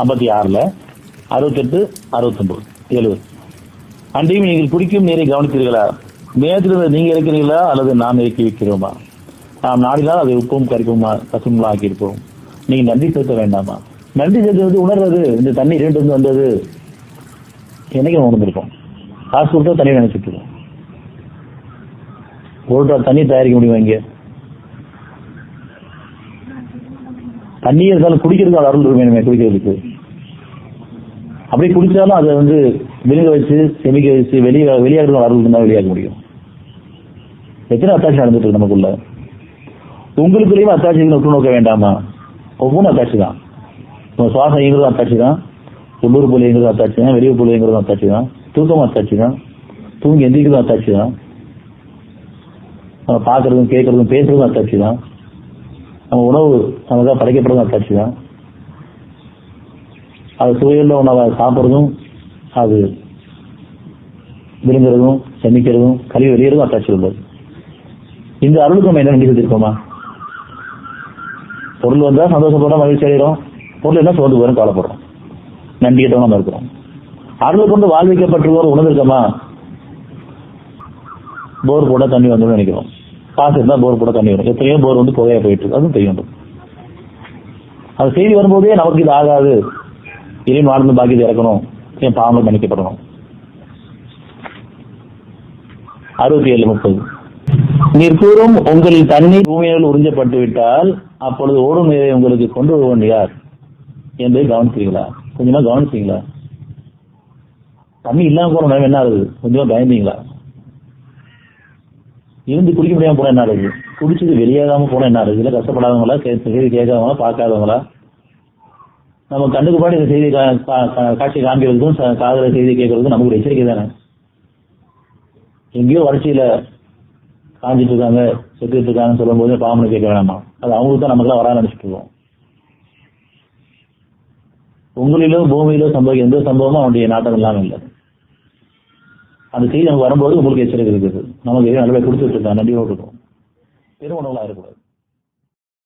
56ல் 68, 69, 70. அன்றையும் நீங்கள் குடிக்கும் நீரை கவனித்தீர்களா? மேகத்திலிருந்து நீங்க இருக்கிறீர்களா அல்லது நாம் இறக்கி வைக்கிறோமா? நாம் நாடினால் அதை உப்பும் கரிப்புமா கசுமா ஆக்கியிருப்போம். நீங்க நன்றி செலுத்த வேண்டாமா? நன்றி செலுத்துவது உணர்றது. இந்த தண்ணி 2 வந்தது என்னைக்கு உணர்ந்திருக்கோம். காசு கொடுத்தா தண்ணி நினைச்சிட்டு இருக்கோம். ஒரு தண்ணி தயாரிக்க முடியும். இங்க தண்ணி இருந்தாலும் குடிக்கிறதுக்கு அருள் வேணுமே. குடிக்கிறதுக்கு அப்படி குடிச்சாலும் அதை விழுங்க வச்சு செமிக்க வச்சு வெளியாடுற அருள் இருந்தால் வெளியாக முடியும். எத்தனை அத்தாட்சி நடந்துட்டு இருக்கு நமக்குள்ள. உங்களுக்குள்ளேயும் அத்தாட்சிகளை உற்று நோக்க வேண்டாமா? ஒவ்வொன்றும் அத்தாட்சி தான். சுவாசம் இயங்குறது அத்தாட்சி தான், உள்ளூர் போல இயங்குறது அத்தாட்சி தான், வெளியூர் போல இயங்குறது அத்தாட்சி தான், தூக்கம் அத்தாட்சி தான், தூங்கி எந்திரிக்கிறதும் அத்தாட்சி தான், நம்ம பார்க்கறதும் கேட்கறதும் பேசுறதும் அத்தாட்சி தான், நம்ம உணவு நமக்காக படைக்கப்படுறதும் அத்தாட்சி தான். அது சுவையுள்ள உணவை சாப்பிட்றதும் அது விழுங்குறதும் செமிக்கிறதும் கழிவு வெளியேறதும் அத்தாட்சி உள்ளது. இந்த அருளுக்கு நம்ம என்ன நன்றி செஞ்சிருக்கோமா? பொருள் வந்தா சந்தோஷப்படுறோம், மகிழ்ச்சி அடைகிறோம். பொருள் என்ன சோர்ந்து போயிடும், கவலைப்படுறோம். நன்றியற்றோம் நம்ம இருக்கிறோம். அருளை கொண்டு வாழ்விக்கப்பட்டிருக்கோம் உணர்ந்திருக்கோமா? போர் போட தண்ணி வந்து நினைக்கிறோம். காசு இருந்தா போர் போட தண்ணி வரும். எத்தனையோ போர் புகையா போயிட்டு இருக்கு. அதுவும் தெரிய வேண்டும். அது செய்தி வரும்போதே நமக்கு இது ஆகாது, இறைவன் வாழ்ந்து பாக்கி இறக்கணும், என் பாவங்கள் மன்னிக்கப்படணும். 67, 30. நீர் கூறும் உங்களின் தண்ணீர் பூமியால் உறிஞ்சப்பட்டு விட்டால் அப்பொழுது ஓடும் நீரை உங்களுக்கு கொண்டு வருவன் யார் என்பதை கவனிச்சீங்களா? கொஞ்சமா கவனிச்சீங்களா? தண்ணி இல்லாம போன நேரம் என்ன ஆகுது? கொஞ்சமா பயந்தீங்களா? இருந்து குடிக்க முடியாம போன என்ன ஆகுது? குடிச்சது வெளியாகாம போன என்ன ஆகுது? இல்ல கஷ்டப்படாதவங்களா, செய்தி கேட்காதவங்களா, பார்க்காதவங்களா? நம்ம கண்ணுக்கு பாடி இந்த செய்தி காட்சி காண்கிறதுக்கும் காதல செய்தி கேட்கறதுக்கும் நமக்கு ஒரு எச்சரிக்கை தானே. எங்கேயோ வறட்சியில காஞ்சிட்டு இருக்காங்க, செத்துட்டு இருக்காங்கன்னு சொல்லும் போது பாம்பு கேட்க வேணாமா? அது அவங்களுக்கு தான் நமக்குலாம் வராது நினைச்சிட்டு இருக்கோம். உங்களிலோ பூமியிலோ சம்பவிக்க எந்த சம்பவமும் அவனுடைய நாட்டம் இல்லாமல் இல்லை. அந்த செய்தி நமக்கு வரும்போது உங்களுக்கு எச்சரிக்கை இருக்குது. நமக்கு நல்ல கொடுத்துட்டு இருக்காங்க, நன்றியோடு இருக்கும். பெரும் உணவுலாம் இருக்கக்கூடாது.